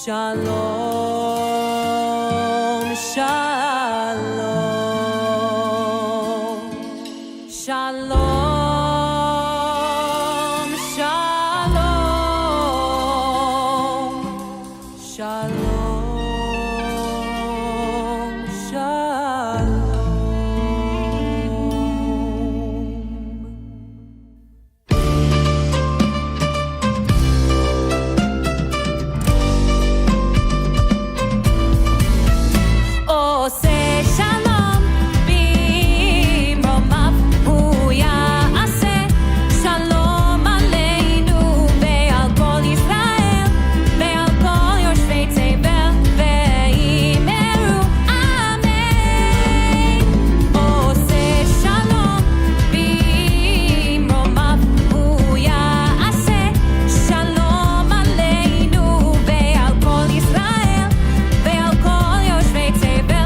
Shalom, shalom, shalom, shalom, shalom, shalom. Say shalom, b'mromav hu ya'aseh shalom aleinu ve'al kol Yisrael ve'al kol yoshvei tevel ve'imeru amen. Oh, say shalom, b'mromav hu ya'aseh shalom aleinu ve'al kol Yisrael ve'al kol yoshvei tevel.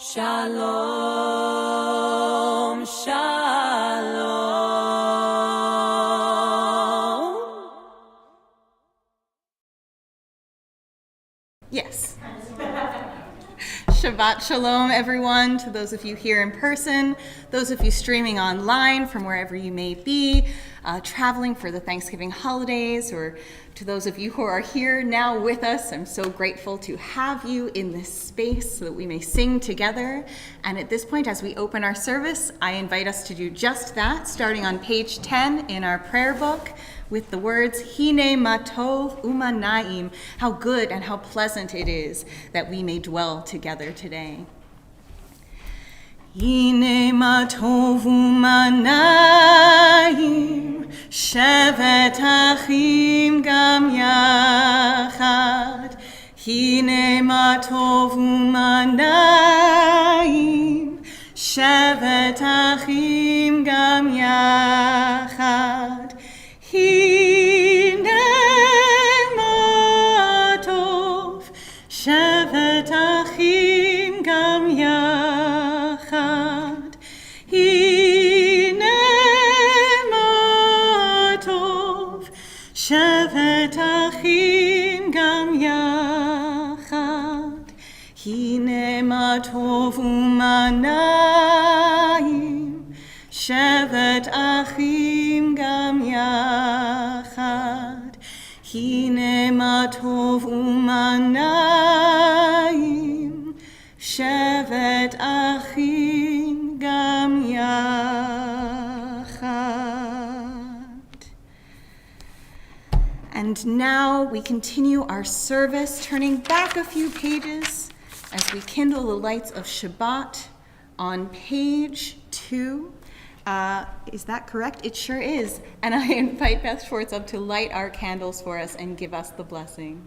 Shalom, shalom. Yes. Shabbat Shalom, everyone, to those of you here in person, those of you streaming online from wherever you may be, traveling for the Thanksgiving holidays, or to those of you who are here now with us. I'm so grateful to have you in this space so that we may sing together. And at this point, as we open our service, I invite us to do just that, starting on page 10 in our prayer book, with the words, Hine ma tov u'ma na'im, how good and how pleasant it is that we may dwell together today. Hine ma tov u'ma na'im, shevet achim gam yachad. Hine ma tov u'ma na'im, shevet achim gam yachad. Hine ma tov, shevet achim gam yachad. Hine ma tov, shevet achim gam yachad. Hine ma tov u'ma na'im, shevet achim gam yachad. Hine ma tov u'ma na'im, shevet achim gam yachad. And now we continue our service, turning back a few pages as we kindle the lights of Shabbat on page 2. Is that correct? It sure is. And I invite Beth Schwartz up to light our candles for us and give us the blessing.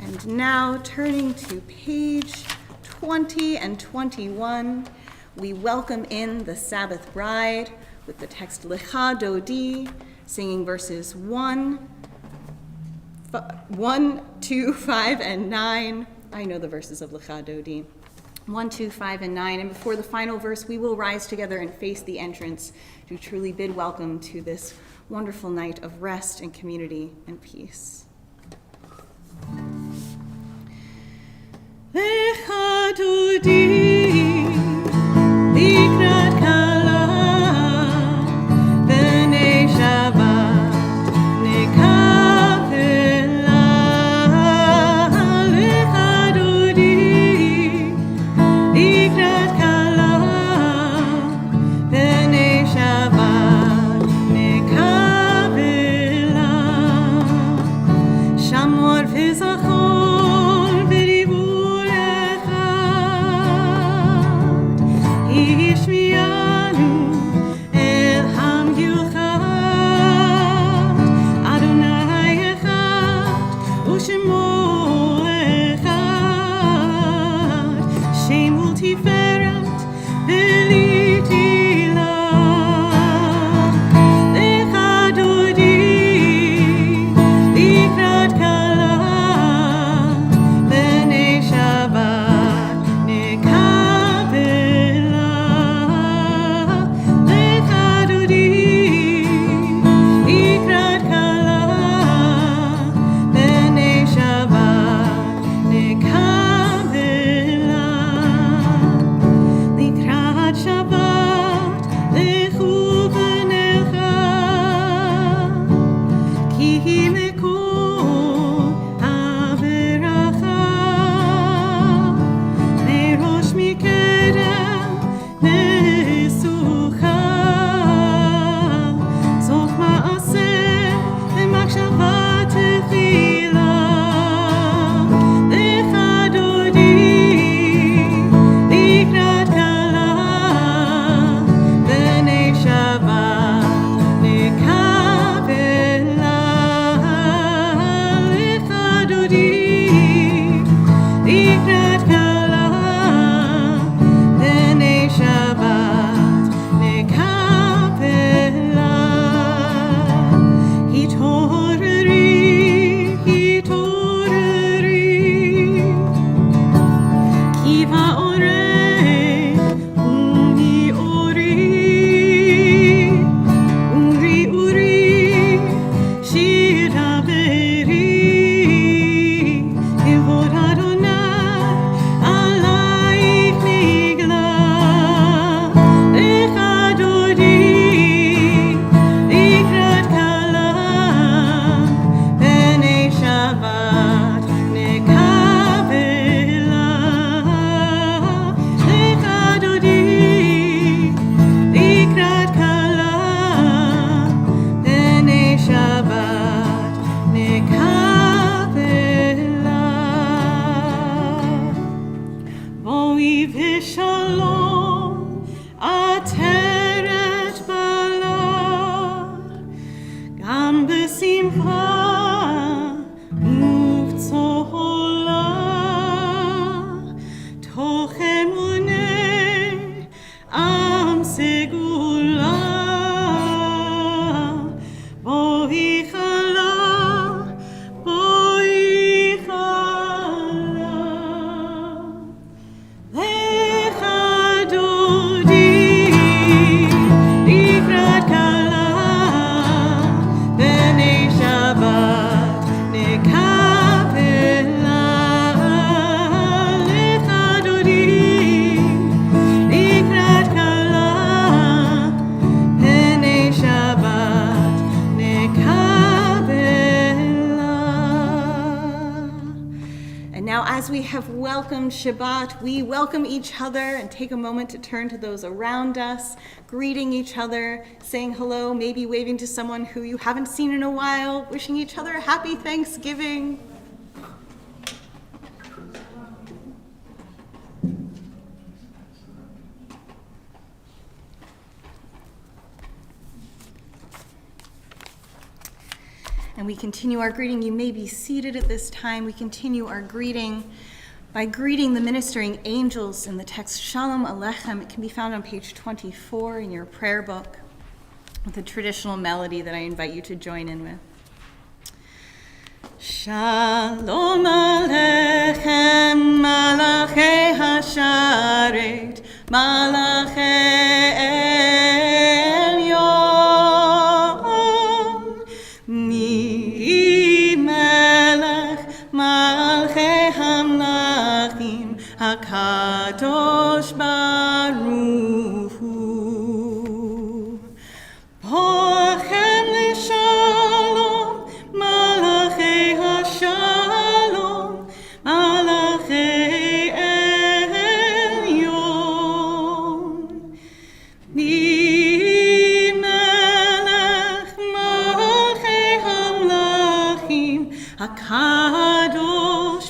And now turning to page 20 and 21, we welcome in the Sabbath bride with the text Lecha Dodi, singing verses 1, 2, 5, and 9. I know the verses of Lecha Dodi. 1, 2, 5, and 9. And before the final verse, we will rise together and face the entrance to truly bid welcome to this wonderful night of rest and community and peace. Lecha Dodi, likrat kala, b'nei Shabbat nekavela. Lecha Dodi, likrat kala, b'nei Shabbat nekavela. Shamor v'zachor v'dibu lecha, have welcomed Shabbat, we welcome each other and take a moment to turn to those around us, greeting each other, saying hello, maybe waving to someone who you haven't seen in a while, wishing each other a happy Thanksgiving. And we continue our greeting. You may be seated at this time. We continue our greeting by greeting the ministering angels in the text Shalom Aleichem. It can be found on page 24 in your prayer book with a traditional melody that I invite you to join in with. Shalom Aleichem, Malachei Hasharet, Malachei Elyon. HaKadosh Baruch Hu Pochem L'Shalom Malachei HaShalom Malachei Elyon Melech Malachei HaMlachim HaKadosh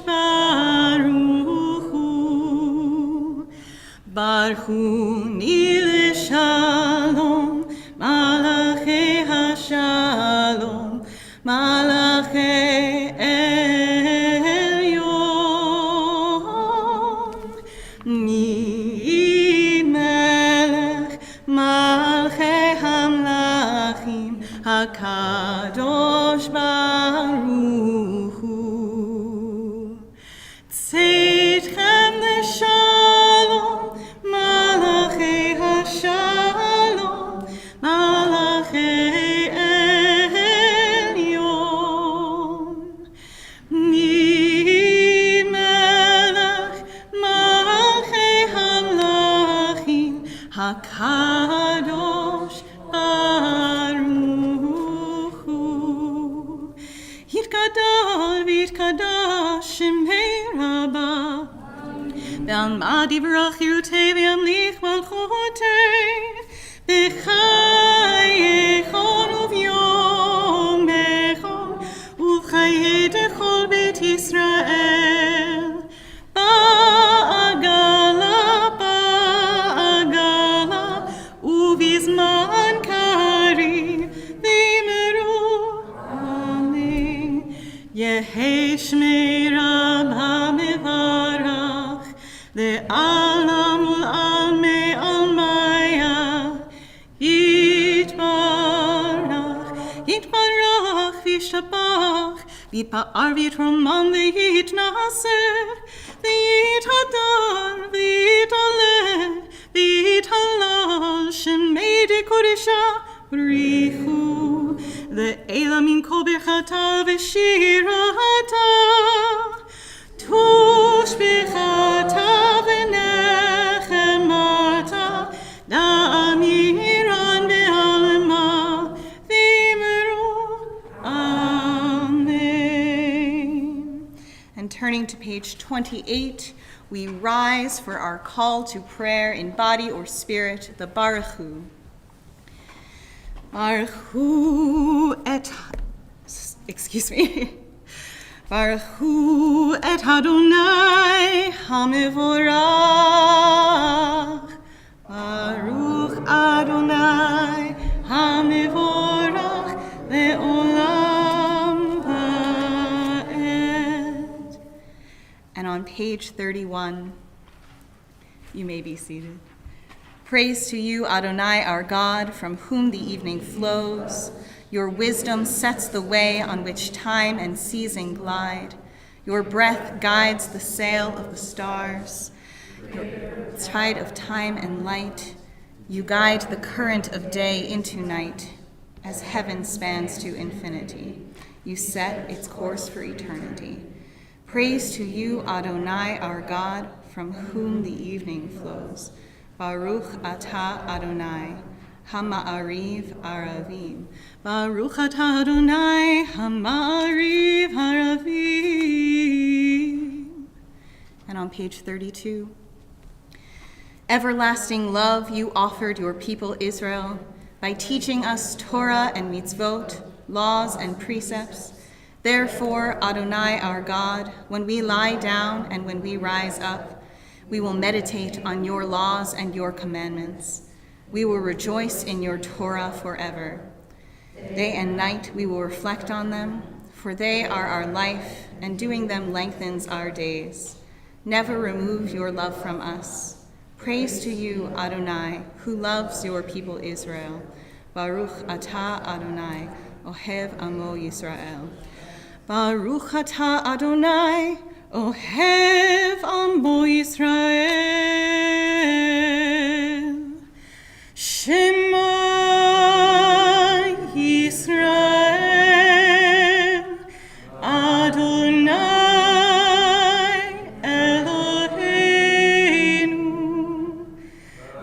Barchuni l'shalom, malachei hashalom, malachei elyon. Mi melech, malchei hamlachim, hakadosh baruch hu. Tzedchem l'shalom, Malachei Hashalom, Malachei Elyon. Mi melech, Malachei Hamlachim, HaKadosh Baruch Hu. Yitkadal v'yitkadash Shemei Rabbah. Ve'alma divrach yirutei ve'amlich malchutei b'chayechon u'v'yomechon u'v'chayei dechol beit Yisrael ba'agala u'v'zman kariv v'imru amen Yehei Shmei Rabbah mevarach Le'alam ul'almei almaya Yitbarach v'yishtabach V'yitpa'ar v'yitroman v'yitnaser V'yithadar v'yitaleh V'yithalal Shemei dekodesha b'richu Le'ela min kol bechata v'shirata Tush bechata v'nechemata Da'amiran be'alma v'imru Amen. And turning to page 28, we rise for our call to prayer in body or spirit, the Baruch Hu. Baruch Hu Baruch Hu et Adonai HaMevorach. Baruch Adonai HaMevorach le'olam va'ed. And on page 31, you may be seated. Praise to you, Adonai, our God, from whom the evening flows. Your wisdom sets the way on which time and season glide. Your breath guides the sail of the stars. Your tide of time and light. You guide the current of day into night. As heaven spans to infinity, you set its course for eternity. Praise to you, Adonai, our God, from whom the evening flows. Baruch atah Adonai, Hama'ariv Aravim. Baruch atah Adonai, Hama'ariv Aravim. and on page 32. Everlasting love you offered your people Israel by teaching us Torah and mitzvot, laws and precepts. Therefore, Adonai our God, when we lie down and when we rise up, we will meditate on your laws and your commandments. We will rejoice in your Torah forever. Day and night we will reflect on them, for they are our life, and doing them lengthens our days. Never remove your love from us. Praise to you, Adonai, who loves your people Israel. Baruch atah Adonai, ohev amo Yisrael. Baruch atah Adonai, ohev amo Yisrael. Shema Yisrael, Adonai Eloheinu,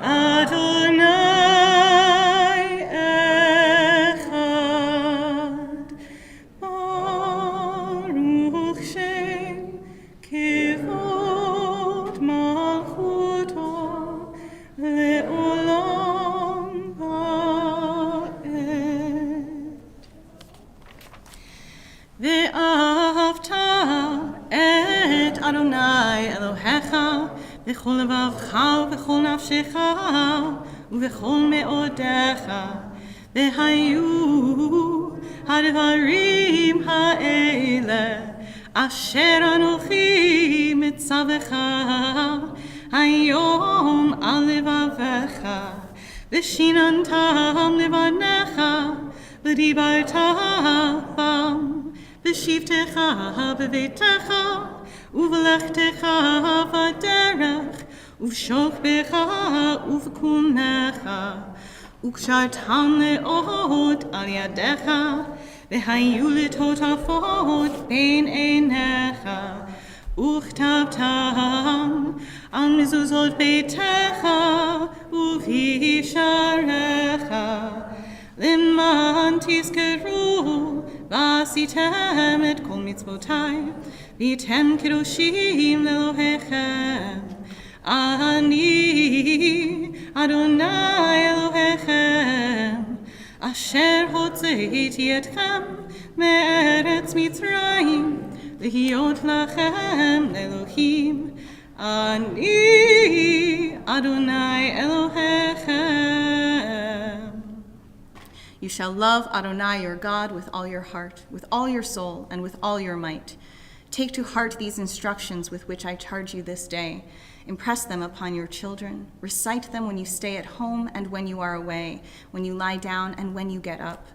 Adonai Echad, Baruch Shem Kivod Malchuto Le'olam Va'ed. Ve'ahavta et Adonai Elohecha v'chol levavcha v'chol nafshecha u'v'chol me'odecha v'hayu hadvarim ha'ele asher anochi mitzavecha hayom al levavecha v'shinantam levanecha v'dibarta bam v'shivtecha b'veitecha uv'lechtecha v'derech uv'shokbecha uv'kunecha u'kshartam le'ot al yadecha v'hayu letotafot bein einecha u'chtavtam al mezuzot beitecha uv'yisharecha למען תזכרו ועשיתם את כל מצוותיי והייתם קדושים לאלוהיכם. אני אדוני אלוהיכם אשר הוצאתי אתכם מארץ מצרים להיות לכם לאלוהים. אני אדוני אלוהיכם. You shall love Adonai your God with all your heart, with all your soul, and with all your might. Take to heart these instructions with which I charge you this day. Impress them upon your children. Recite them when you stay at home and when you are away, when you lie down and when you get up.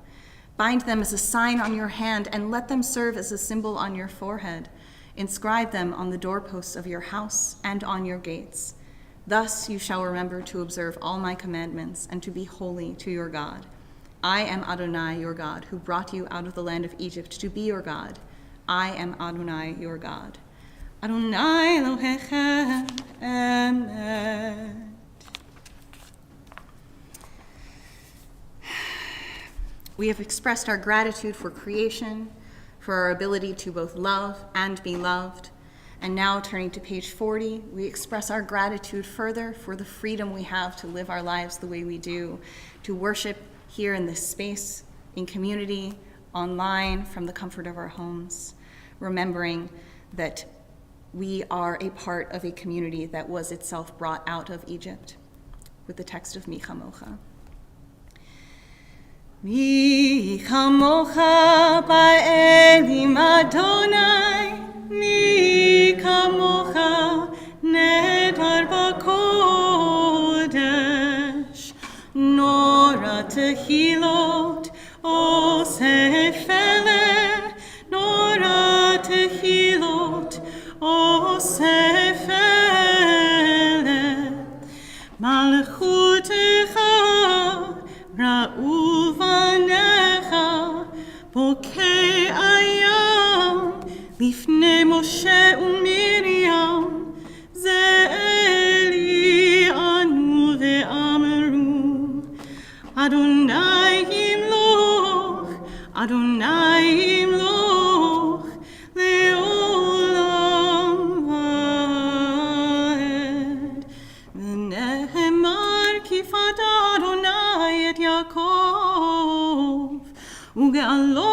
Bind them as a sign on your hand and let them serve as a symbol on your forehead. Inscribe them on the doorposts of your house and on your gates. Thus you shall remember to observe all my commandments and to be holy to your God. I am Adonai, your God, who brought you out of the land of Egypt to be your God. I am Adonai, your God. Adonai Elohechem Emet. We have expressed our gratitude for creation, for our ability to both love and be loved. And now, turning to page 40, we express our gratitude further for the freedom we have to live our lives the way we do, to worship here in this space, in community, online, from the comfort of our homes, remembering that we are a part of a community that was itself brought out of Egypt, with the text of Mi Chamocha. Mi Chamocha ba'elim Adonai, Mi Chamocha nedar b'kodesh, Nora tehilot osefele, Nora tehilot osefele, Malchutecha ra'u vanecha, bokei ayam, lifnei Moshe u'Miriam, ze'eli anu ve'amru, Adonai yimloch, Adonai yimloch, le'olam va'ed. וגאלו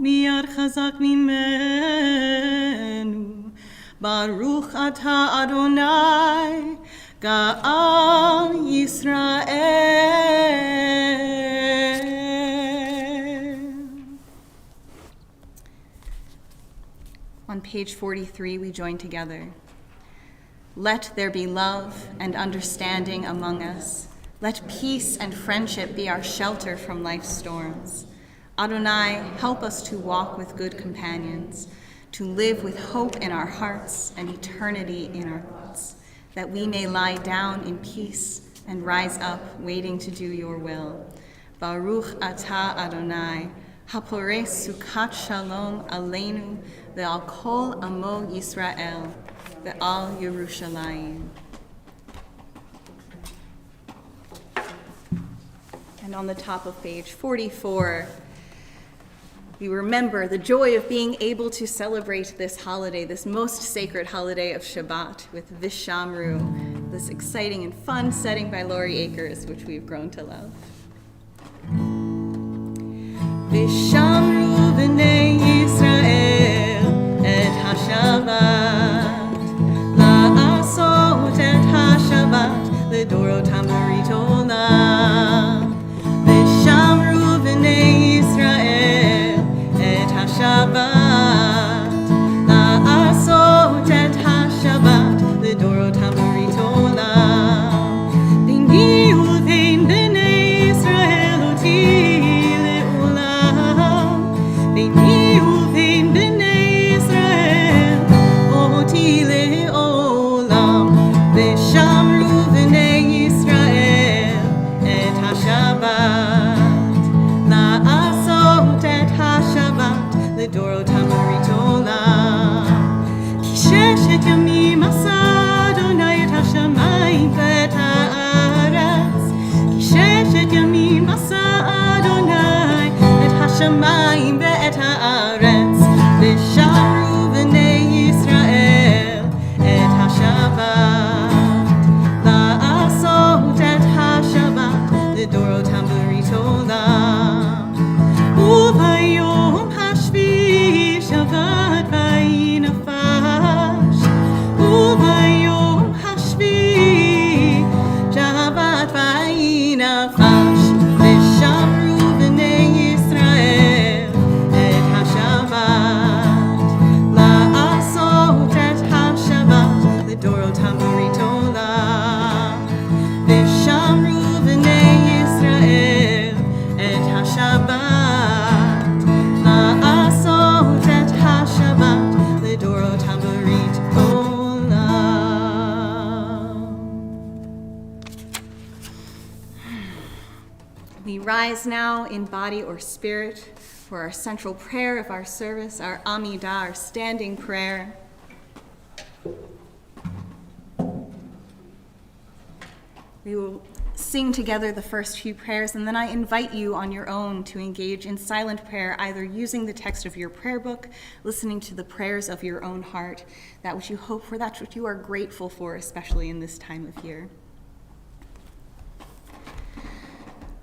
מיד חזק ממנו. ברוך אתה אדוני, גאל ישראל. On page 43, we join together. Let there be love and understanding among us. Let peace and friendship be our shelter from life's storms. Adonai, help us to walk with good companions, to live with hope in our hearts and eternity in our thoughts, that we may lie down in peace and rise up, waiting to do your will. Baruch atah Adonai, hapores sukat shalom aleinu, ve'al kol amo Yisrael, ve'al Yerushalayim. And on the top of page 44, we remember the joy of being able to celebrate this holiday, this most sacred holiday of Shabbat, with Vishamru, this exciting and fun setting by Laurie Akers, which we've grown to love. Vishamru b'nei Yisrael et HaShabbat, la'asot et HaShabbat, l'dorotam b'rit olam. Vishamru b'nei Yisrael et HaShabbat, la'asot et HaShabbat, l'dorotam b'rit olam. B'ni u'vein b'nei Yisrael oti le'olam. B'ni u'vein b'nei Yisrael oti le'olam. Vishamru b'nei Yisrael et HaShabbat, la'asot et HaShabbat, l'dorotam b'rit olam. Ki sheshet yamim asa Adonai et hashamayim ve'et haaretz. Ki sheshet yamim asa Adonai et hashamayim ve'et haaretz. Vishamru b'nei Yisrael et HaShabbat, la'asot et HaShabbat, l'dorotam b'rit olam. U'bayom hashvi'i Shabbat vayinafash. U'bayom hashvi'i Shabbat vayinafash. Vishamru b'nei Yisrael et HaShabbat, la'asot et HaShabbat, l'dorotam b'rit olam. Vishamru b'nei Yisrael et HaShabbat, la'asot et HaShabbat, l'dorotam b'rit olam. We rise now in body or spirit for our central prayer of our service, our Amidah, our standing prayer. We will sing together the first few prayers, and then I invite you on your own to engage in silent prayer, either using the text of your prayer book, listening to the prayers of your own heart, that which you hope for, that which you are grateful for, especially in this time of year.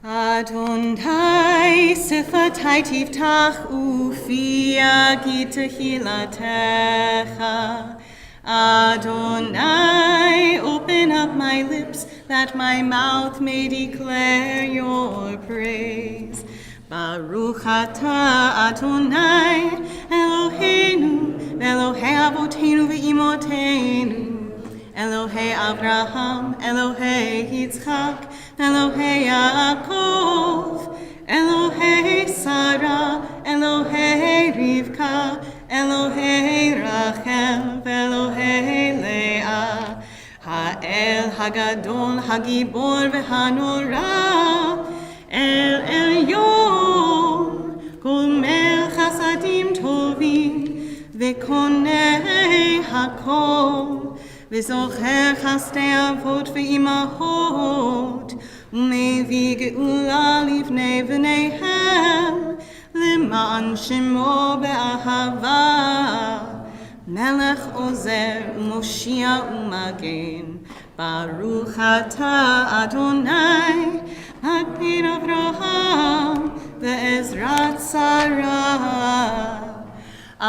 Adonai sifatai tiftach ufi yagi tehilatecha. Adonai, open up my lips that my mouth may declare your praise. Baruch atah Adonai Eloheinu, Elohei Avotenu ve'imotenu, Elohei Abraham, Elohei Yitzchak, Elohei Yaakov, Elohei Sarah, Elohei Rivka, Elohei Rachel, Elohei Leah, Ha'el Hagadol, Hagibor ve'hanora, El Elyon, Kol Mel Chasadim Tovim, Ve'konei Hakol, Ve'zocher Chasdei Avot ve'imahot, U'mevi ge'ula livnei v'neihem, L'ma'an shemo be'ahava, Melech ozer u'moshia u'magen, Baruch atah Adonai, Makpid Avraham,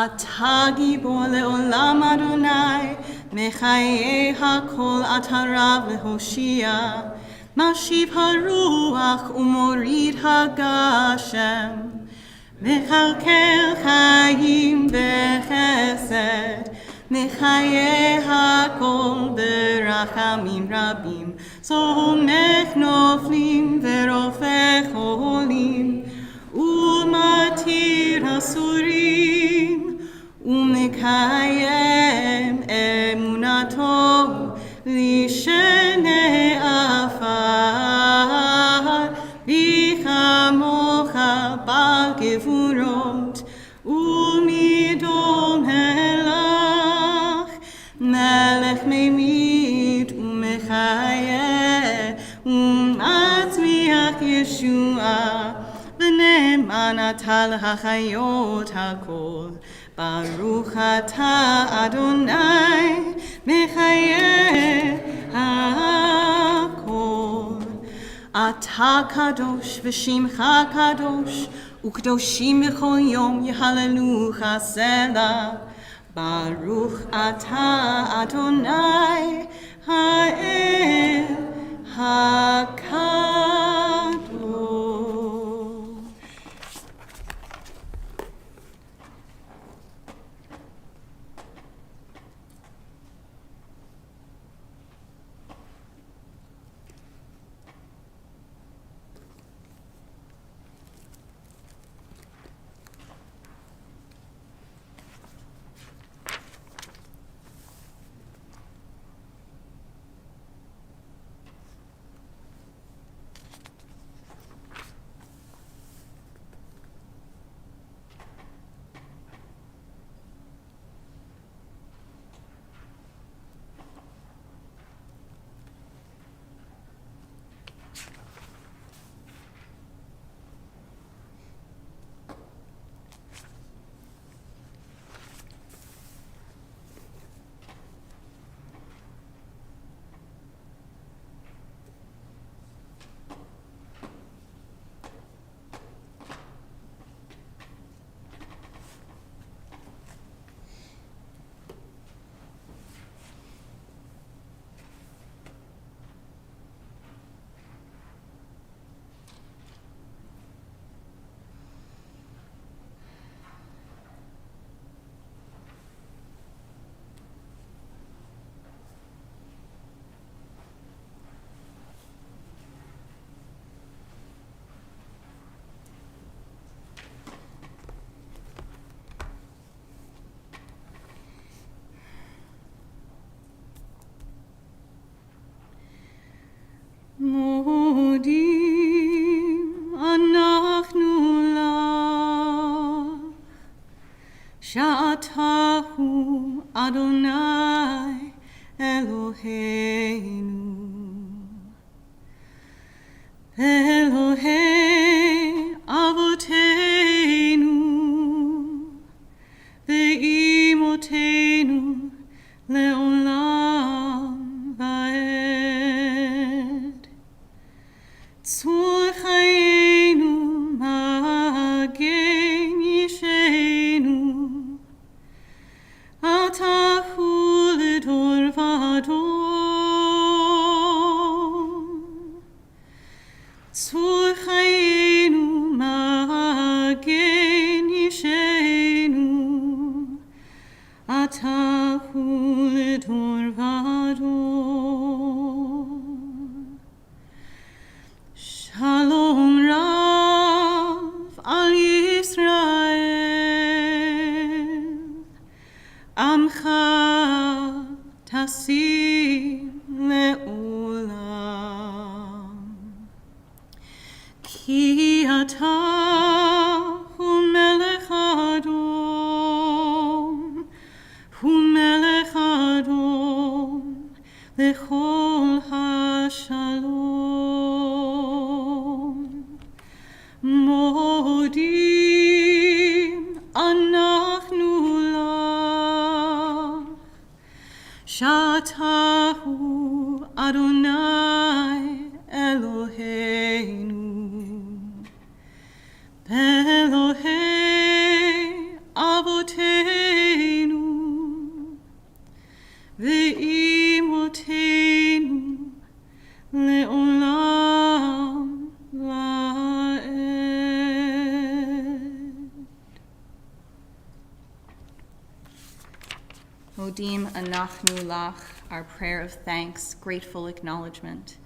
אתה גיבור לעולם אדוני, מחיי הכל אתה רב להושיע, משיב הרוח ומוריד הגשם, מכלכל חיים בחסד, מחיי הכל ברחמים רבים, סומך נופלים ורופא חולים, ומתיר אסורים, ומקיים אמונתו לשני עפר, וכמוך בעל גבורות, ומידו מלך, מלך ממית ומחיה, ומצמיח ישועה, ונאמן אתה להחיות הכל. ברוך אתה אדוני, מחיה הכל. אתה קדוש ושמך קדוש, וקדושים בכל יום יהללוך סלה. ברוך אתה אדוני, האל הקדוש. מודים אנחנו לך, שאתה הוא אדוני אלוהינו, אלוהי אבותינו ואימותינו לעולם ועד. צור חיינו מגן ישנו, אתה הוא לדור ודור. צור חיינו מגן ישנו, אתה הוא לדור ודור. שלום רב על ישראל, עמך תשים לעולם. כי אתה הוא מלך אדום, הוא מלך אדום לכל השלום. מודים אנחנו לך, שאתה הוא אדוני אלוהינו, אלוהי אבותינו Modim anachnu lach, our prayer of thanks, grateful acknowledgement.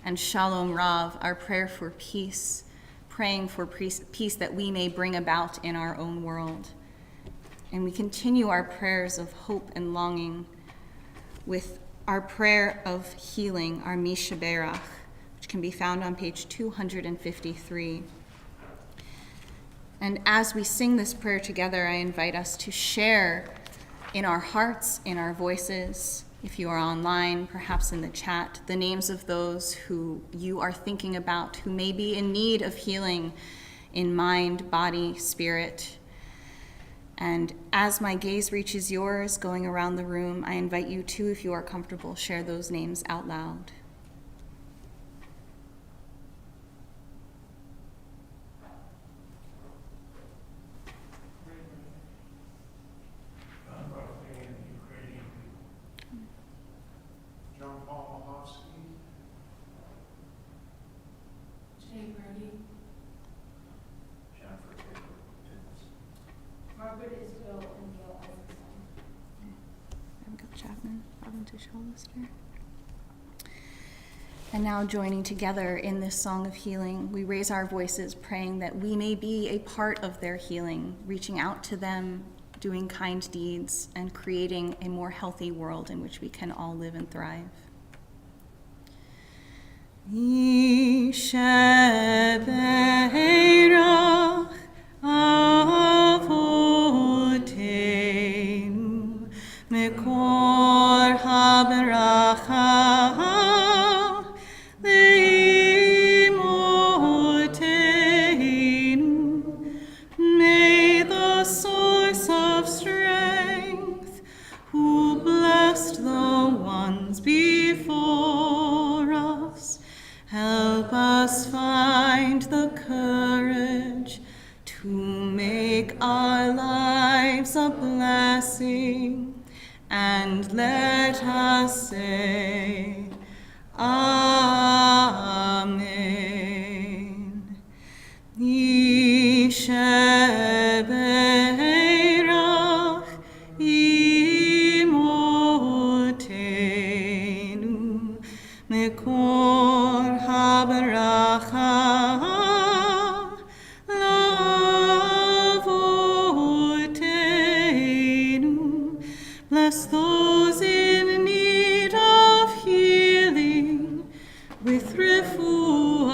And Shalom Rav, our prayer for peace, praying for peace that we may bring about in our own world. And we continue our prayers of hope and longing with our prayer of healing, our Mishaberach, which can be found on page 253. And as we sing this prayer together, I invite us to share in our hearts, in our voices, if you are online, perhaps in the chat, the names of those who you are thinking about, who may be in need of healing in mind, body, spirit. And as my gaze reaches yours, going around the room, I invite you to, if you are comfortable, share those names out loud. And now joining together in this song of healing, we raise our voices praying that we may be a part of their healing, reaching out to them, doing kind deeds, and creating a more healthy world in which we can all live and thrive. Yishebeirach avoteinu mekor haberacha leimotenu. May the source of strength, who blessed the ones before us, help us find the courage to make our lives a blessing, and let us say, Amen. Yishebeirach imotenu mekor haberacha lavotenu. Bless those in need of healing with refuah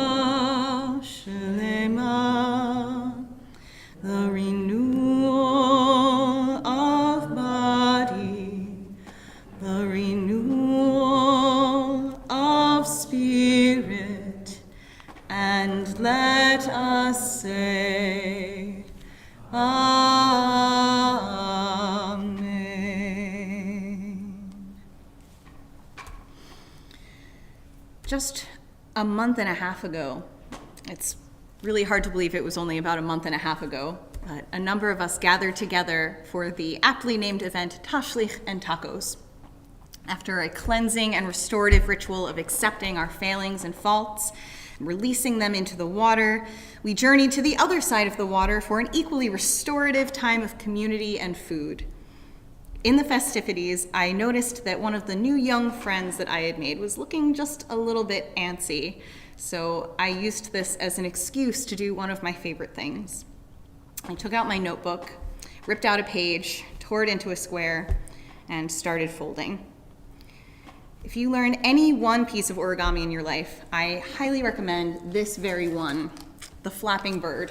shlema, the renewal of body, the renewal of spirit, and let us say, Amen. Just a month and a half ago, it's really hard to believe it was only about a month and a half ago, but a number of us gathered together for the aptly named event Tashlich and Tacos. After a cleansing and restorative ritual of accepting our failings and faults, and releasing them into the water, we journeyed to the other side of the water for an equally restorative time of community and food. In the festivities, I noticed that one of the new young friends that I had made was looking just a little bit antsy, so I used this as an excuse to do one of my favorite things. I took out my notebook, ripped out a page, tore it into a square, and started folding. If you learn any one piece of origami in your life, I highly recommend this very one, the flapping bird.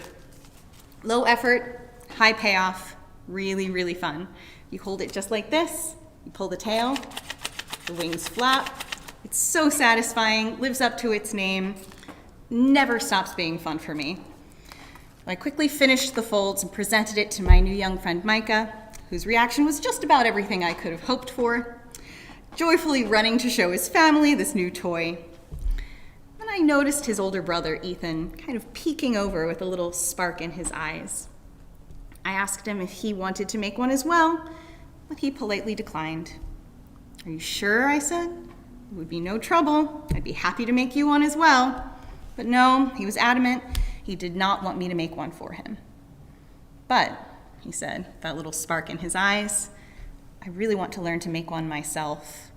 Low effort, high payoff, really, really fun. You hold it just like this, you pull the tail, the wings flap. It's so satisfying, lives up to its name, never stops being fun for me. I quickly finished the folds and presented it to my new young friend Micah, whose reaction was just about everything I could have hoped for, joyfully running to show his family this new toy. Then I noticed his older brother, Ethan, kind of peeking over with a little spark in his eyes. I asked him if he wanted to make one as well, but he politely declined. "Are you sure?" I said. "It would be no trouble. I'd be happy to make you one as well." But no, he was adamant. He did not want me to make one for him. "But," he said, that little spark in his eyes, "I I really want to learn to make one myself.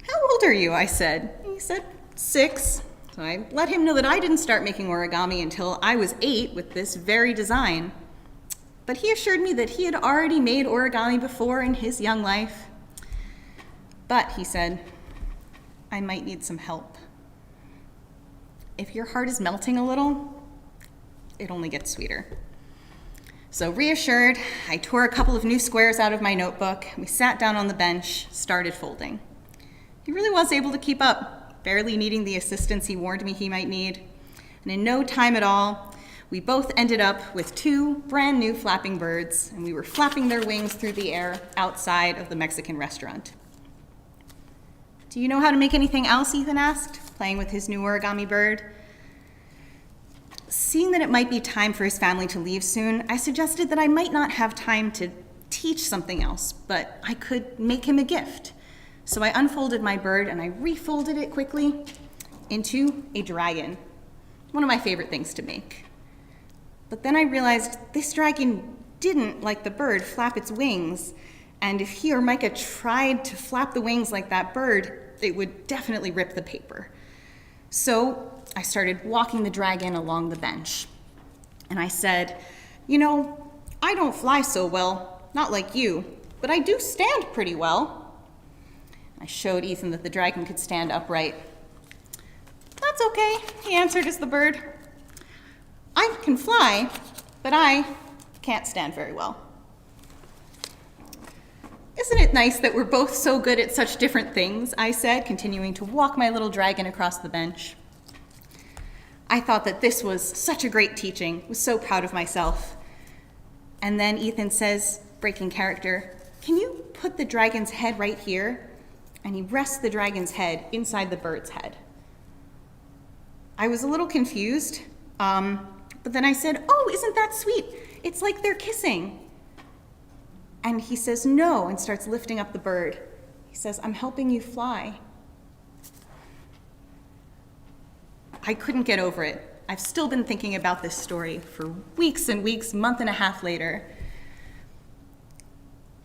How old are you? I said. He said 6. So I let him know that I didn't start making origami until I was 8 with this very design. But he assured me that he had already made origami before in his young life. But, he said, I might need some help. If your heart is melting a little, it only gets sweeter. So reassured, I tore a couple of new squares out of my notebook. We sat down on the bench, started folding. He really was able to keep up, barely needing the assistance he warned me he might need. And in no time at all, we both ended up with 2 brand new flapping birds, and we were flapping their wings through the air outside of the Mexican restaurant. Do you know how to make anything else? Ethan asked, playing with his new origami bird. Seeing that it might be time for his family to leave soon, I suggested that I might not have time to teach something else, but I could make him a gift. So I unfolded my bird and I refolded it quickly into a dragon, one of my favorite things to make. But then I realized this dragon didn't, like the bird, flap its wings, and if he or Micah tried to flap the wings like that bird, it would definitely rip the paper. So I started walking the dragon along the bench. And I said, you know, I don't fly so well, not like you, but I do stand pretty well. I showed Ethan that the dragon could stand upright. That's okay, he answered as the bird. I can fly, but I can't stand very well. Isn't it nice that we're both so good at such different things? I said, continuing to walk my little dragon across the bench. I thought that this was such a great teaching, was so proud of myself. And then Ethan says, breaking character, can you put the dragon's head right here? And he rests the dragon's head inside the bird's head. I was a little confused, but then I said, oh, isn't that sweet? It's like they're kissing. And he says no and starts lifting up the bird. He says, I'm helping you fly. I couldn't get over it. I've still been thinking about this story for weeks and weeks, month and a half later.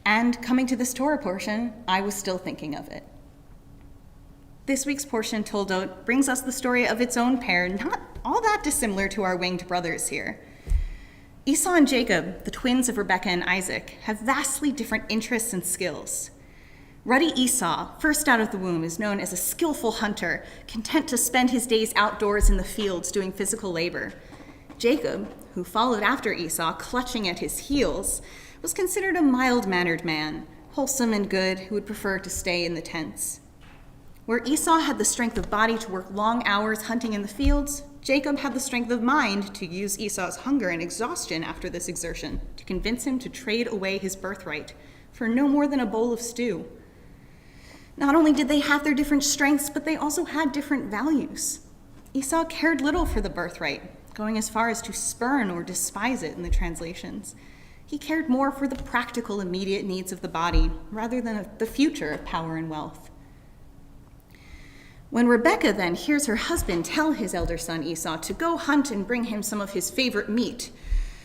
And coming to this Torah portion, I was still thinking of it. This week's portion, Toldot, brings us the story of its own pair, not all that dissimilar to our winged brothers here. Esau and Jacob, the twins of Rebekah and Isaac, have vastly different interests and skills. Ruddy Esau, first out of the womb, is known as a skillful hunter, content to spend his days outdoors in the fields doing physical labor. Jacob, who followed after Esau, clutching at his heels, was considered a mild-mannered man, wholesome and good, who would prefer to stay in the tents. Where Esau had the strength of body to work long hours hunting in the fields, Jacob had the strength of mind to use Esau's hunger and exhaustion after this exertion to convince him to trade away his birthright for no more than a bowl of stew. Not only did they have their different strengths, but they also had different values. Esau cared little for the birthright, going as far as to spurn or despise it in the translations. He cared more for the practical, immediate needs of the body, rather than the future of power and wealth. When Rebekah then hears her husband tell his elder son Esau to go hunt and bring him some of his favorite meat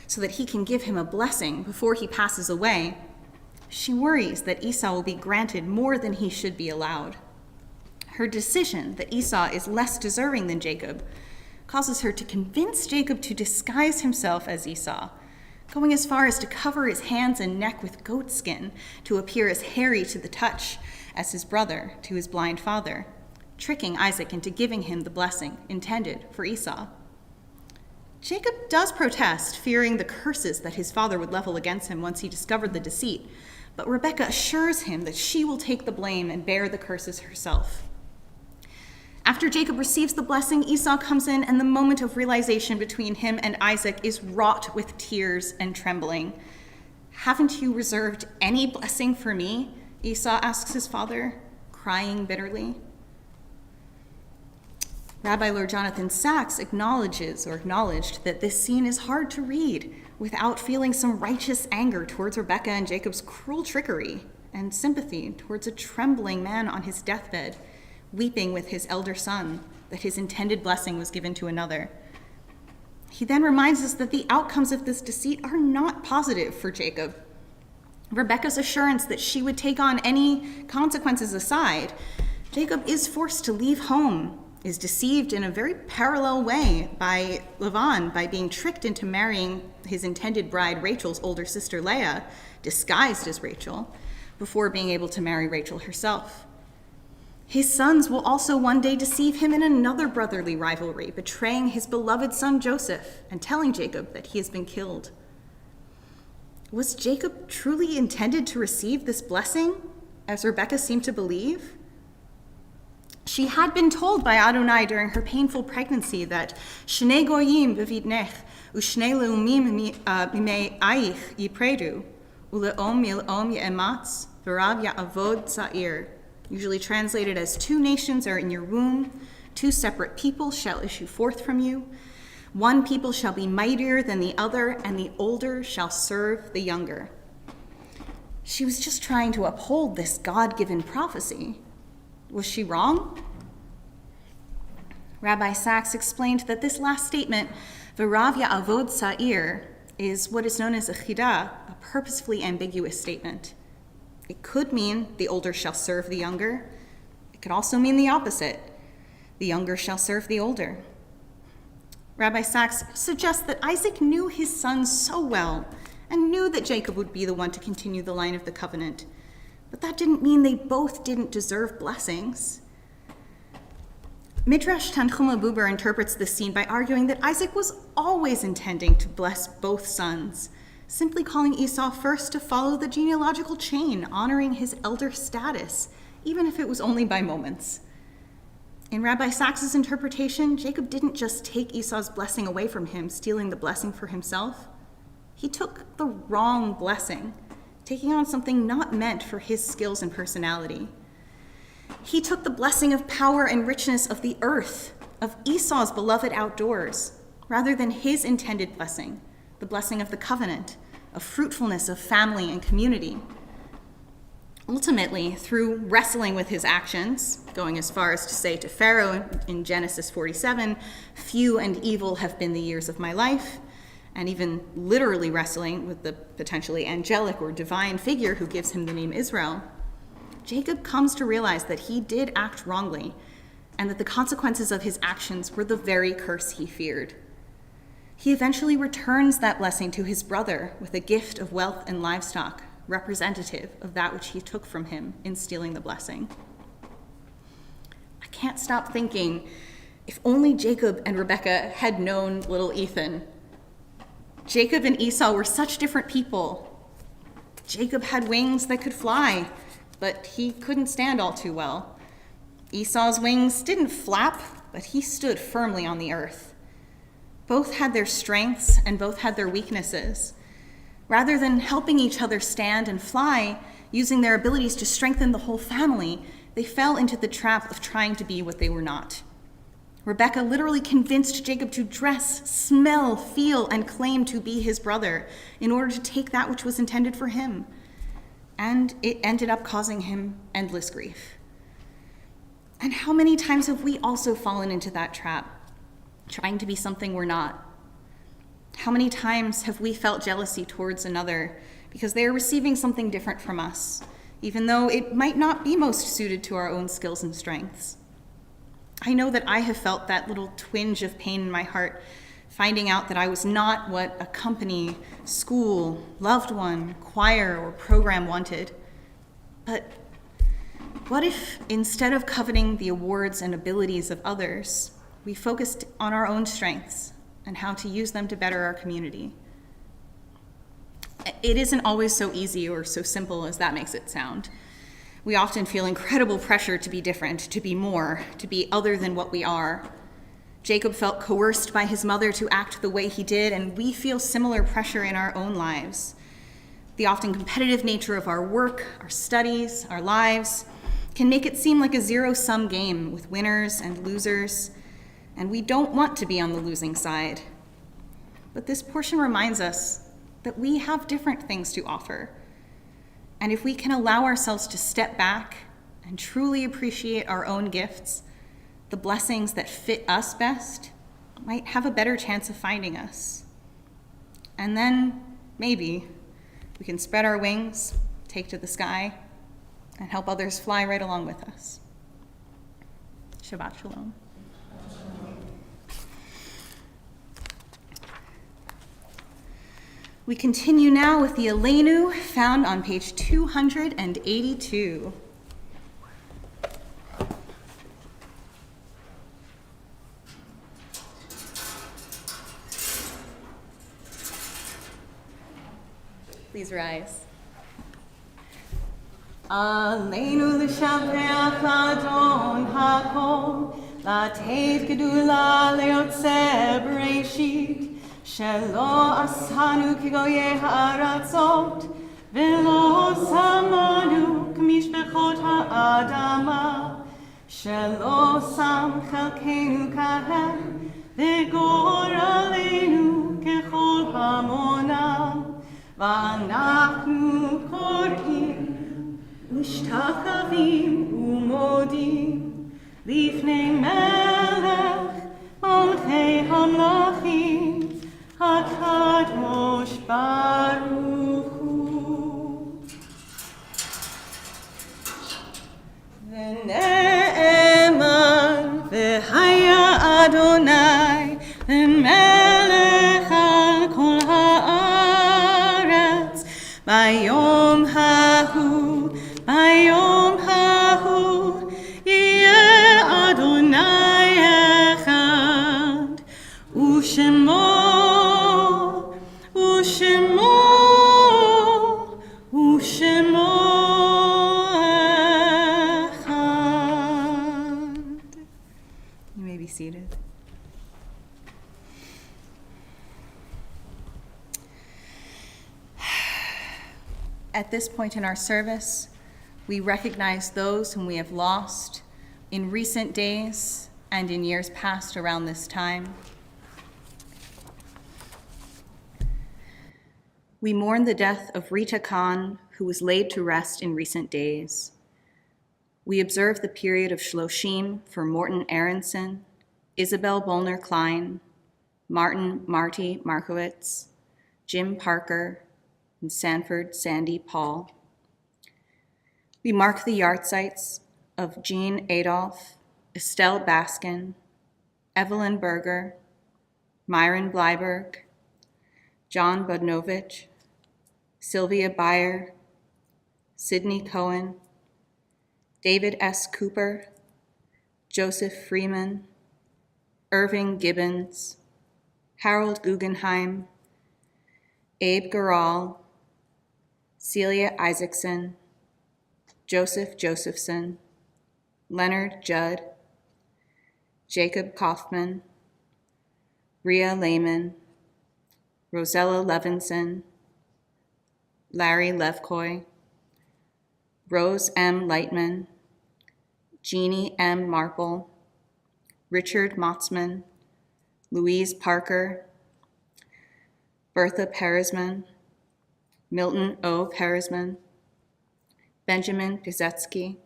so that he can give him a blessing before he passes away, she worries that Esau will be granted more than he should be allowed. Her decision that Esau is less deserving than Jacob causes her to convince Jacob to disguise himself as Esau, going as far as to cover his hands and neck with goat skin to appear as hairy to the touch as his brother to his blind father, tricking Isaac into giving him the blessing intended for Esau. Jacob does protest, fearing the curses that his father would level against him once he discovered the deceit, but Rebekah assures him that she will take the blame and bear the curses herself. After Jacob receives the blessing, Esau comes in, and the moment of realization between him and Isaac is wrought with tears and trembling. Haven't you reserved any blessing for me? Esau asks his father, crying bitterly. Rabbi Lord Jonathan Sachs acknowledged that this scene is hard to read without feeling some righteous anger towards Rebekah and Jacob's cruel trickery and sympathy towards a trembling man on his deathbed, weeping with his elder son that his intended blessing was given to another. He then reminds us that the outcomes of this deceit are not positive for Jacob. Rebekah's assurance that she would take on any consequences aside, Jacob is forced to leave home, is deceived in a very parallel way by Laban by being tricked into marrying his intended bride Rachel's older sister Leah, disguised as Rachel, before being able to marry Rachel herself. His sons will also one day deceive him in another brotherly rivalry, betraying his beloved son Joseph and telling Jacob that he has been killed. Was Jacob truly intended to receive this blessing, as Rebekah seemed to believe? She had been told by Adonai during her painful pregnancy that Shnei goyim b'vidnech u'shnei leumim mimei yipredu u'le'om mil'om ye'ematz v'rav ya'avod sa'ir, usually translated as 2 nations are in your womb, 2 separate people shall issue forth from you. One people shall be mightier than the other, and the older shall serve the younger. She was just trying to uphold this God-given prophecy. Was she wrong? Rabbi Sachs explained that this last statement, V'rav ya'avod sa'ir, is what is known as a chidah, a purposefully ambiguous statement. It could mean the older shall serve the younger. It could also mean the opposite. The younger shall serve the older. Rabbi Sachs suggests that Isaac knew his sons so well and knew that Jacob would be the one to continue the line of the covenant. But that didn't mean they both didn't deserve blessings. Midrash Tanchuma Buber interprets this scene by arguing that Isaac was always intending to bless both sons, simply calling Esau first to follow the genealogical chain, honoring his elder status, even if it was only by moments. In Rabbi Sachs's interpretation, Jacob didn't just take Esau's blessing away from him, stealing the blessing for himself. He took the wrong blessing, taking on something not meant for his skills and personality. He took the blessing of power and richness of the earth, of Esau's beloved outdoors, rather than his intended blessing, the blessing of the covenant, of fruitfulness of family and community. Ultimately, through wrestling with his actions, going as far as to say to Pharaoh in Genesis 47, "Few and evil have been the years of my life," and even literally wrestling with the potentially angelic or divine figure who gives him the name Israel, Jacob comes to realize that he did act wrongly and that the consequences of his actions were the very curse he feared. He eventually returns that blessing to his brother with a gift of wealth and livestock, representative of that which he took from him in stealing the blessing. I can't stop thinking, if only Jacob and Rebekah had known little Ethan. Jacob and Esau were such different people. Jacob had wings that could fly, but he couldn't stand all too well. Esau's wings didn't flap, but he stood firmly on the earth. Both had their strengths and both had their weaknesses. Rather than helping each other stand and fly, using their abilities to strengthen the whole family, they fell into the trap of trying to be what they were not. Rebekah literally convinced Jacob to dress, smell, feel, and claim to be his brother in order to take that which was intended for him. And it ended up causing him endless grief. And how many times have we also fallen into that trap, trying to be something we're not? How many times have we felt jealousy towards another because they are receiving something different from us, even though it might not be most suited to our own skills and strengths? I know that I have felt that little twinge of pain in my heart, finding out that I was not what a company, school, loved one, choir, or program wanted. But what if, instead of coveting the awards and abilities of others, we focused on our own strengths and how to use them to better our community? It isn't always so easy or so simple as that makes it sound. We often feel incredible pressure to be different, to be more, to be other than what we are. Jacob felt coerced by his mother to act the way he did, and we feel similar pressure in our own lives. The often competitive nature of our work, our studies, our lives can make it seem like a zero-sum game with winners and losers, and we don't want to be on the losing side. But this portion reminds us that we have different things to offer. And if we can allow ourselves to step back and truly appreciate our own gifts, the blessings that fit us best might have a better chance of finding us. And then, maybe, We can spread our wings, take to the sky, and help others fly right along with us. Shabbat Shalom. We continue now with the Aleinu found on page 282. Please rise. Aleinu l'shabeach l'adon hakol, לתת גדולה ליוצא בראשית, שלא עשנו כגויי הארצות, ולא שמנו כמשפחות האדמה, שלא שם חלקנו כהם, וגורלנו ככל המונם, ואנחנו קוראים משתחווים ומודים לפני מלך מלכי המלכים הקדוש ברוך הוא. ונאמר והיה אדוני למלך על כל הארץ ביום ההוא, ביום ההוא יהיה אדוני אחד, ושמו אחד. You may be seated. At this point in our service, we recognize those whom we have lost in recent days and in years past around this time. We mourn the death of Rita Khan, who was laid to rest in recent days. We observe the period of Shloshim for Morton Aronson, Isabel Bollner-Klein, Marty Markowitz, Jim Parker, and Sanford Sandy Paul. We mark the yahrzeits of Jean Adolph, Estelle Baskin, Evelyn Berger, Myron Bleiberg, John Budnovich, Sylvia Beyer, Sidney Cohen, David S. Cooper, Joseph Freeman, Irving Gibbons, Harold Guggenheim, Abe Garal, Celia Isaacson, Joseph Josephson, Leonard Judd, Jacob Kaufman, Rhea Lehman, Rosella Levinson, Larry Levkoy, Rose M. Lightman, Jeannie M. Marple, Richard Motzman, Louise Parker, Bertha Peresman, Milton O. Peresman, Benjamin Pisetsky,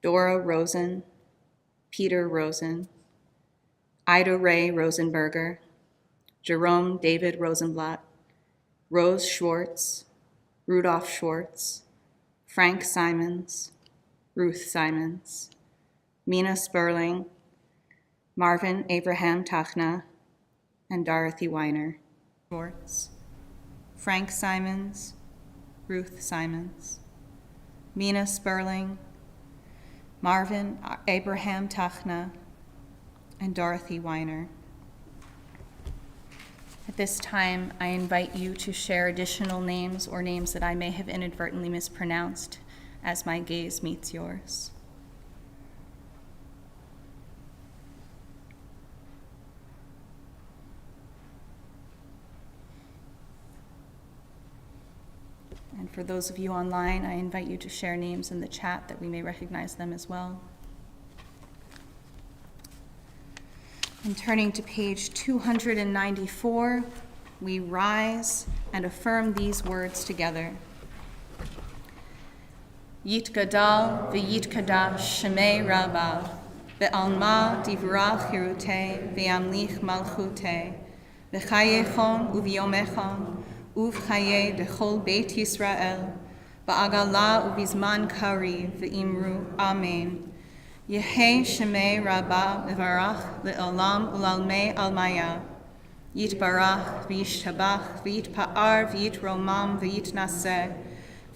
Dora Rosen, Peter Rosen, Ida Ray Rosenberger, Jerome David Rosenblatt, Rose Schwartz, Rudolph Schwartz, Frank Simons, Ruth Simons, Mina Sperling, Marvin Abraham Tachna, and Dorothy Weiner. Schwartz, Frank Simons, Ruth Simons, Mina Sperling, Marvin Abraham Tachna, and Dorothy Weiner. At this time, I invite you to share additional names or names that I may have inadvertently mispronounced as my gaze meets yours. And for those of you online, I invite you to share names in the chat that we may recognize them as well. And turning to page 294, we rise and affirm these words together. Yitgadal v'yitkadash shemei Rabbav, ve'alma divrach hirutei ve'amlich malchutei, v'chayechon u'v'yomechon, ובחיי דכל בית ישראל, בעגלה ובזמן קריב, ואמרו אמן. יהי שמי רבה מברך לעולם ולעלמי עלמיה. יתברך וישתבח ויתפאר ויתרומם ויתנשא,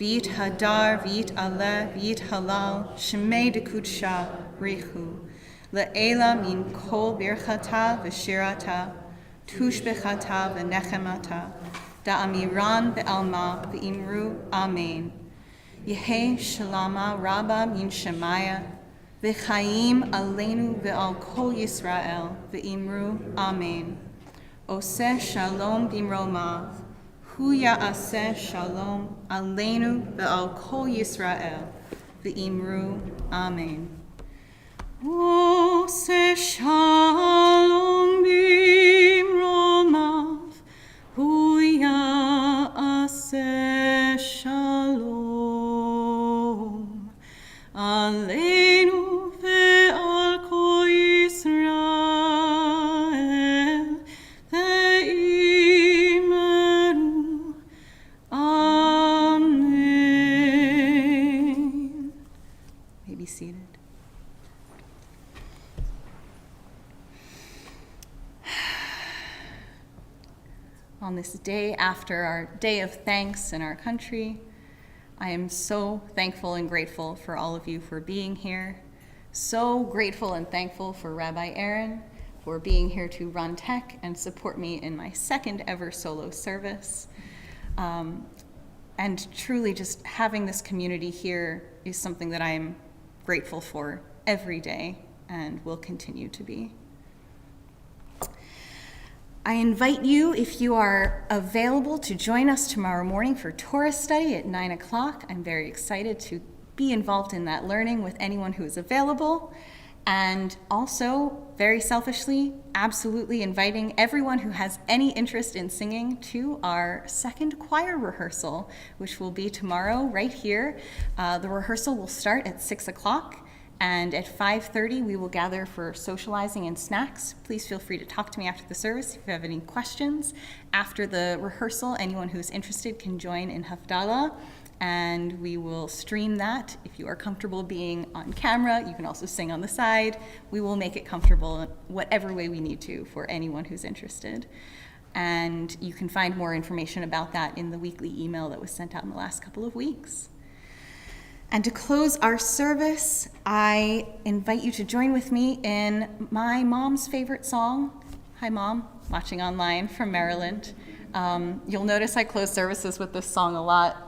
ויתהדר ויתעלה ויתהלל, שמי דקודשה בריחו. לעילה מן כל ברכתה ושירתה, תושבחתה ונחמתה, דאמירן בעלמה ואמרו אמן. יהי שלמה רבה מן שמיה, וחיים עלינו ועל כל ישראל, ואמרו אמן. עושה שלום במרומיו, הוא יעשה שלום עלינו ועל כל ישראל, ואמרו אמן. עושה שלום במרומיו, הוא יעשה שלום עלינו ועל כל ישראל, ואמרו amen. May be seated. On this day after our day of thanks in our country, I am so thankful and grateful for all of you for being here. So grateful and thankful for Rabbi Aaron for being here to run tech and support me in my second ever solo service. And truly just having this community here is something that I am grateful for every day and will continue to be. I invite you, if you are available, to join us tomorrow morning for Torah study at 9 o'clock. I'm very excited to be involved in that learning with anyone who is available. And also, very selfishly, absolutely inviting everyone who has any interest in singing to our second choir rehearsal, which will be tomorrow right here. The rehearsal will start at 6 o'clock. And at 5:30, we will gather for socializing and snacks. Please feel free to talk to me after the service if you have any questions. After the rehearsal, anyone who's interested can join in Hafdalah, and we will stream that. If you are comfortable being on camera, you can also sing on the side. We will make it comfortable in whatever way we need to for anyone who's interested. And you can find more information about that in the weekly email that was sent out in the last couple of weeks. And to close our service, I invite you to join with me in my mom's favorite song. Hi, Mom, watching online from Maryland. You'll notice I close services with this song a lot,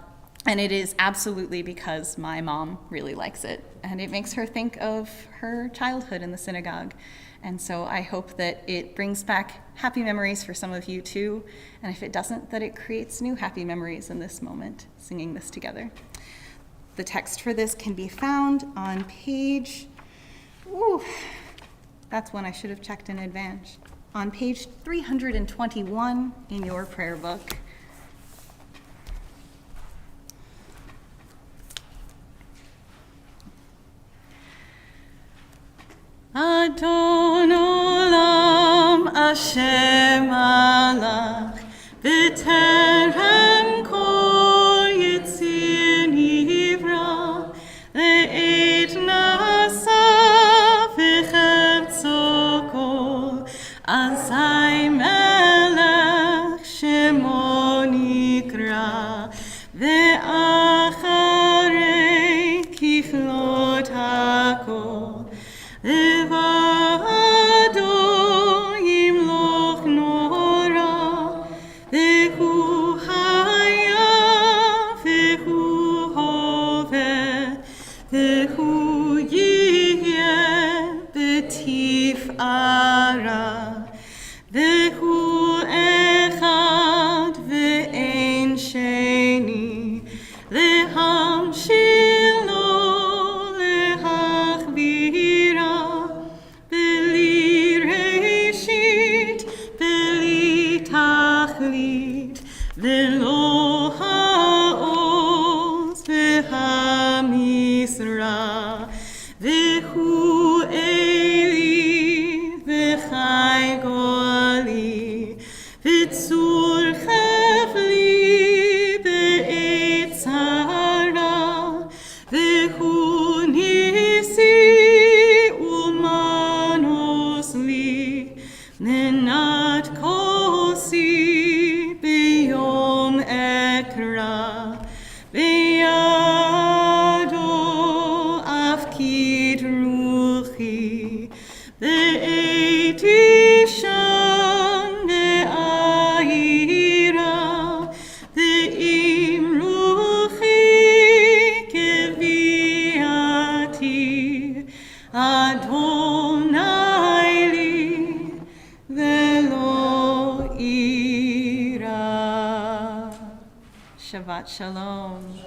and it is absolutely because my mom really likes it, and it makes her think of her childhood in the synagogue. And so I hope that it brings back happy memories for some of you too, and if it doesn't, that it creates new happy memories in this moment, singing this together. The text for this can be found on page, that's one I should have checked in advance, on page 321 in your prayer book. Adon olam Hashem alach b'terem kol yitzir nivra le'et nasa v'chevtzo kol azai melech shemo nikra ve'acharei kichlot hakol Levado yimloch nora, vehu haya, vehu hovet, vehu yihye betifara, vehu echad ve'en sheni, lehamshil lo lehachvira. V'lo ha'oz v'ha'misra v'hu eli v'chai go'ali v'tzur chefli Adonai li velo ira. Shabbat Shalom.